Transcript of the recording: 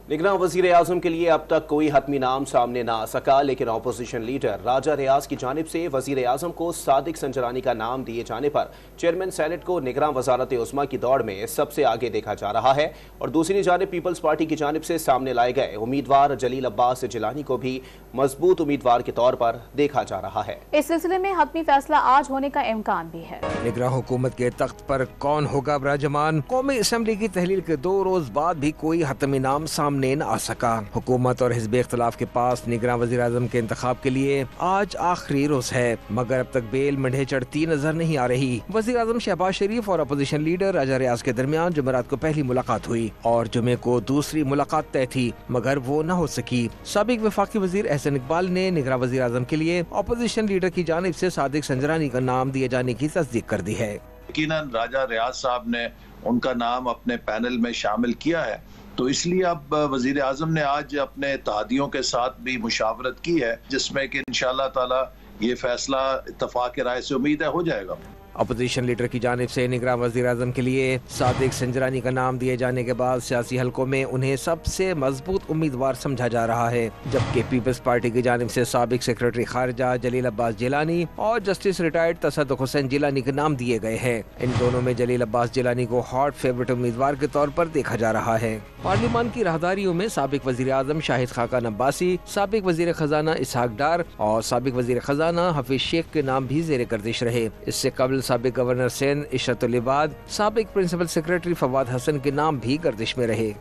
निगरान वज़ीर आज़म के लिए अब तक कोई हतमी नाम सामने ना आ सका, लेकिन अपोजिशन लीडर राजा रियाज की जानिब से वज़ीर आज़म को सादिक संजरानी का नाम दिए जाने पर चेयरमैन सेनेट को निगरान वज़ारत उस्मा की दौड़ में सबसे आगे देखा जा रहा है। और दूसरी जानिब पीपल्स पार्टी की जानिब से सामने लाए गए उम्मीदवार जलील अब्बास जिलानी को भी मजबूत उम्मीदवार के तौर पर देखा जा रहा है। इस सिलसिले में हतमी फैसला आज होने का इम्कान भी है। निगरान हुकूमत के तख्त पर कौन होगा विराजमान? कौमी असम्बली की तहलील के 2 रोज बाद भी कोई हतमी नाम सामने न आ सका। हुकूमत और हिज़्ब इख्तिलाफ के पास निगरान वज़ीर आज़म के इंतखाब के लिए आज आखिरी रोज है, मगर अब तक बेल मढ़े चढ़ती नजर नहीं आ रही। वज़ीर आज़म शहबाज शरीफ और अपोजिशन लीडर राजा रियाज के दरमियान जुमेरात को पहली मुलाकात हुई और जुमे को दूसरी मुलाकात तय थी, मगर वो न हो सकी। साबिक वफाकी वज़ीर एहसन इकबाल ने निगरान वज़ीर आज़म के लिए अपोजिशन लीडर की जानिब से सादिक संजरानी का नाम दिए जाने की तस्दीक कर दी है। यकीनन राजा रियाज साहब ने उनका नाम अपने पैनल में शामिल किया है, तो इसलिए अब वजीर आजम ने आज अपने इत्तेहादियों के साथ भी मुशावरत की है, जिसमें कि इंशाअल्लाह ताला ये फैसला इत्तफाक राय से उम्मीद है हो जाएगा। अपोजिशन लीडर की जानिब से निगरान वज़ीर आज़म के लिए सादिक संजरानी का नाम दिए जाने के बाद सियासी हलकों में उन्हें सबसे मजबूत उम्मीदवार समझा जा रहा है, जबकि पीपल्स पार्टी की जानिब से साबिक सेक्रेटरी खारजा जलील अब्बास जिलानी और जस्टिस रिटायर्ड तसद्दुक़ हुसैन जिलानी के नाम दिए गए हैं। इन दोनों में जलील अब्बास जिलानी को हॉट फेवरेट उम्मीदवार के तौर पर देखा जा रहा है। पार्लियामान की राहदारियों में साबिक वज़ीर आज़म शाहिद खाकान अब्बासी, साबिक वज़ीर खजाना इसहाक डार और साबिक वज़ीर खजाना हफीज शेख के नाम भी ज़ेर गर्दिश रहे। इससे कबल साबिक गवर्नर सिंध इशरतुल इबाद, साबिक प्रिंसिपल सेक्रेटरी फवाद हसन के नाम भी गर्दिश में रहे।